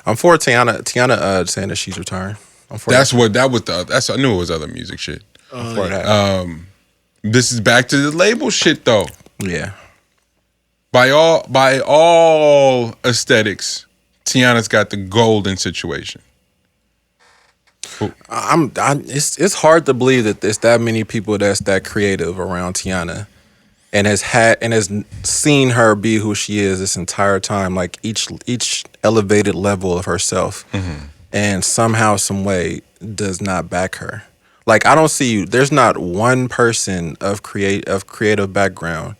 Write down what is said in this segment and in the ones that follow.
I'm for Teyana. Teyana saying that she's retiring. I'm for That's I knew it was other music shit. I'm for that. This is back to the label shit though. Yeah. By all aesthetics, Teyana's got the golden situation. It's hard to believe that there's that many people that's that creative around Teyana, and has seen her be who she is this entire time, like each elevated level of herself, and somehow, some way, does not back her. Like I don't see you. There's not one person of creative background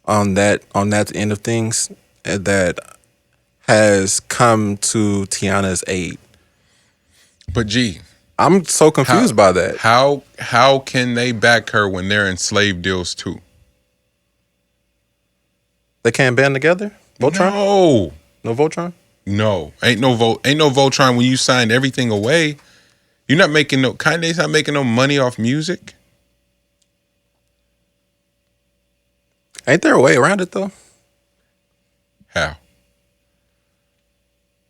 on that end of things that has come to Teyana's aid. But G, I'm so confused by that. How can they back her when they're in slave deals too? They can't band together? Voltron? No Voltron? No. Ain't no Voltron when you signed everything away. You're not making Kanye's not making no money off music. Ain't there a way around it though? How?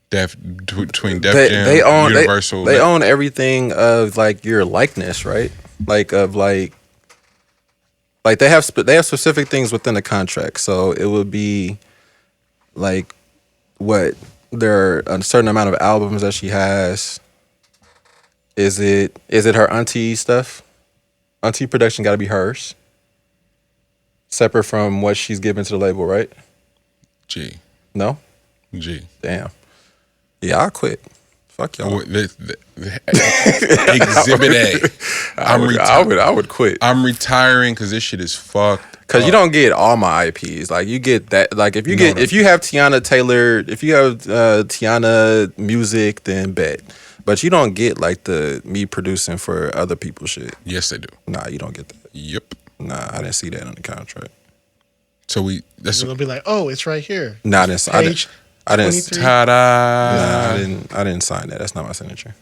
Between Def Jam, they own Universal. They own everything of like your likeness, right? Like they have specific things within the contract. So it would be like what there are a certain amount of albums that she has. Is it her auntie stuff? Auntie production got to be hers, separate from what she's given to the label, right? G. No. G. Damn. Yeah, I'll quit. Fuck y'all. Exhibit A. I would quit. I'm retiring because this shit is fucked. Because you don't get all my IPs. Like you get that. Like if you have Teyana Taylor, if you have Teyana music, then bet. But you don't get like the me producing for other people's shit. Yes, they do. Nah, you don't get that. Yep. Nah, I didn't see that on the contract. So that's gonna be like, oh, it's right here. Nah, I didn't. I didn't. Ta-da. Nah, I didn't sign that. That's not my signature.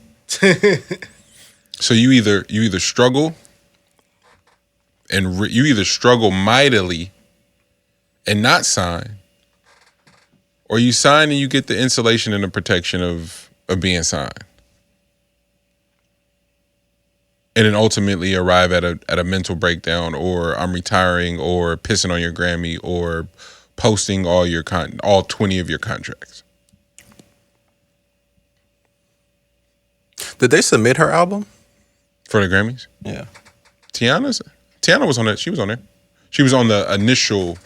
So you either struggle and you either struggle mightily and not sign, or you sign and you get the insulation and the protection of being signed, and then ultimately arrive at a mental breakdown, or I'm retiring, or pissing on your Grammy, or posting all 20 of your contracts. Did they submit her album for the Grammys? Yeah. Teyana was on it. She was on there. She was on the initial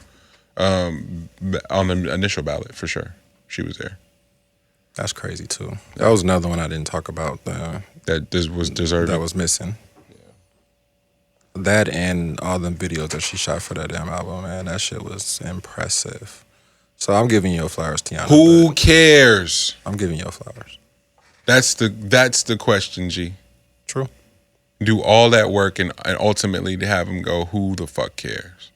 ballot for sure. She was there. That's crazy too. That was another one I didn't talk about. That was deserving. That was missing. That and all them videos that she shot for that damn album, man, that shit was impressive. So I'm giving you your flowers, Teyana. Who cares? I'm giving you your flowers. That's the question, G. True. Do all that work and ultimately to have them go, who the fuck cares?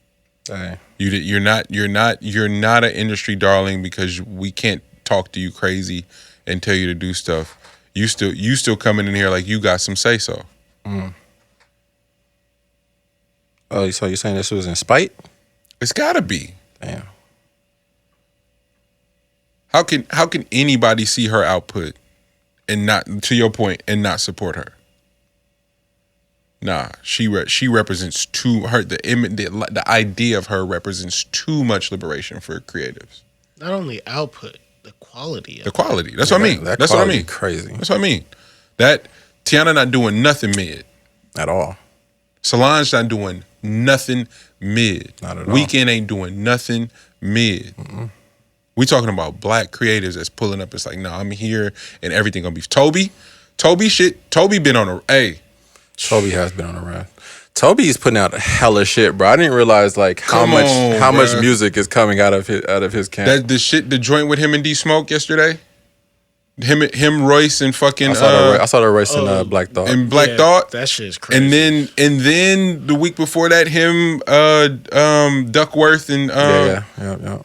Hey. You're not an industry darling because we can't talk to you crazy and tell you to do stuff. You still coming in here like you got some say so. Mm. Oh, so you're saying this was in spite? It's gotta be. Damn. How can anybody see her output and not, to your point, and not support her? Nah, she represents the idea of her represents too much liberation for creatives. Not only output, the quality. That's what I mean. That's what I mean. Crazy. That's what I mean. That Teyana not doing nothing mid at all. Solange not doing nothing mid. Not at all. Weekend ain't doing nothing mid. Mm-mm. We talking about black creatives that's pulling up. It's like, no, I'm here and everything gonna be Toby been on a Toby has been on a run. Toby's putting out hella shit, bro. I didn't realize like how much music is coming out of his camp. The joint with him and D Smoke yesterday. Him, Royce, and fucking. I saw the Royce and Black Thought. And Black Thought. That shit is crazy. And then the week before that, him, Duckworth and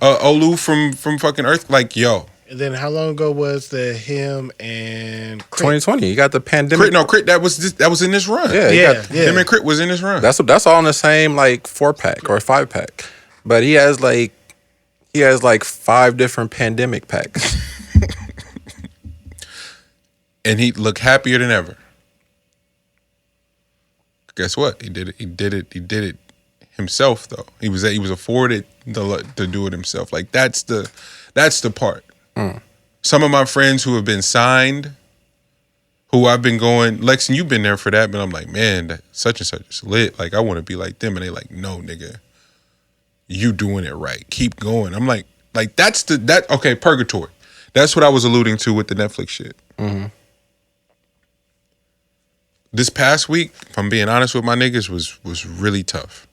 Olu from fucking Earth. Like, yo. And then how long ago was him and Crit? 2020. You got the pandemic. Crit. That was in this run. Yeah. Him and Crit was in this run. That's all in the same like 4-pack or 5-pack, but he has like 5 different pandemic packs. and he looked happier than ever. Guess what? He did it. He did it himself, though. He was afforded to do it himself. Like that's the part. Some of my friends who have been signed, who I've been going, Lex, and you've been there for that, but I'm like, man, that such and such is lit. Like I want to be like them, and they like, no, nigga, you doing it right. Keep going. I'm like that's okay, purgatory. That's what I was alluding to with the Netflix shit. Mm-hmm. This past week, if I'm being honest with my niggas, was really tough.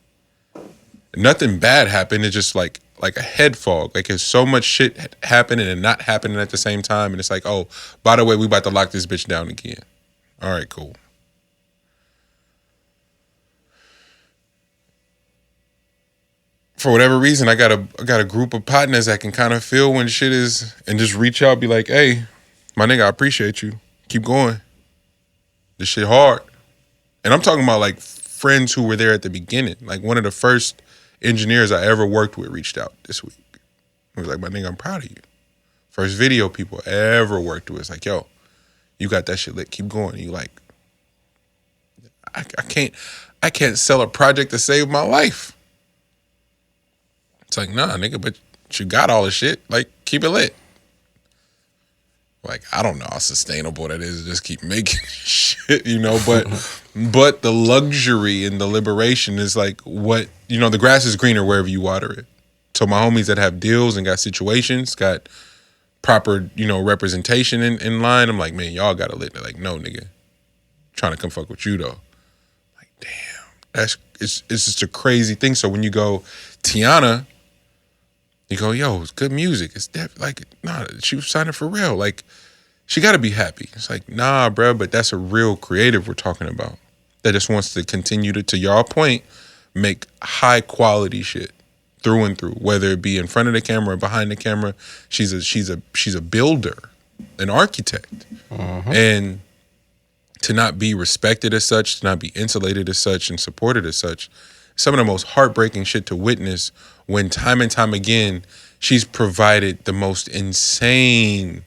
Nothing bad happened. It's just like a head fog. Like there's so much shit happening and not happening at the same time. And it's like, oh, by the way, we about to lock this bitch down again. All right, cool. For whatever reason, I got a group of partners that can kind of feel when shit is, and just reach out, be like, hey, my nigga, I appreciate you. Keep going. This shit hard. And I'm talking about like friends who were there at the beginning. Like one of the first engineers I ever worked with reached out this week. He was like, my nigga, I'm proud of you. First video people ever worked with. It's like, yo, you got that shit lit. Keep going. And you like, I can't sell a project to save my life. It's like, nah, nigga, but you got all the shit. Like, keep it lit. Like, I don't know how sustainable that is to just keep making shit, you know, but the luxury and the liberation is like what, you know, the grass is greener wherever you water it. So my homies that have deals and got situations, got proper, you know, representation in line, I'm like, man, y'all got to lit. They're like, no, nigga, trying to come fuck with you though. Like, damn, it's just a crazy thing. So when you go Teyana, you go, yo, it's good music. It's like, nah, she was signing for real. Like, she got to be happy. It's like, nah, bro, but that's a real creative we're talking about that just wants to continue to y'all point, make high quality shit through and through, whether it be in front of the camera or behind the camera. She's a builder, an architect, and to not be respected as such, to not be insulated as such, and supported as such. Some of the most heartbreaking shit to witness when time and time again, she's provided the most insane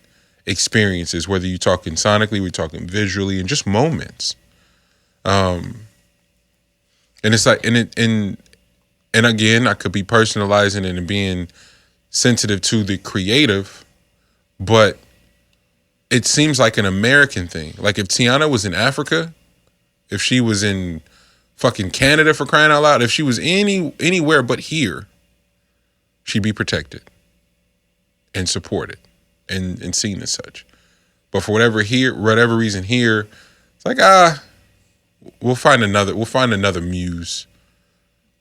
experiences, whether you're talking sonically, we're talking visually, and just moments. And it's like, and again, I could be personalizing it and being sensitive to the creative, but it seems like an American thing. Like if Teyana was in Africa, if she was in fucking Canada, for crying out loud, if she was anywhere but here, she'd be protected and supported and seen as such. But for whatever reason here, it's like, we'll find another muse.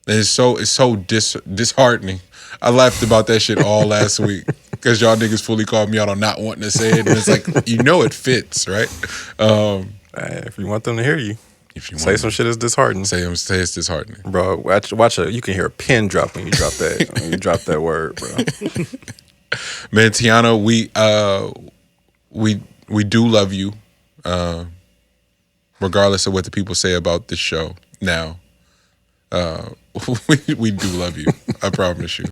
And it's so disheartening. I laughed about that shit all last week because y'all niggas fully called me out on not wanting to say it. And it's like, you know, it fits, right? If you want them to hear you, If you say want some shit is disheartening. say it's disheartening. Bro, you can hear a pin drop when you drop that when you drop that word, bro. Man, Teyana, we do love you, regardless of what the people say about this show. Now, we do love you. I promise you.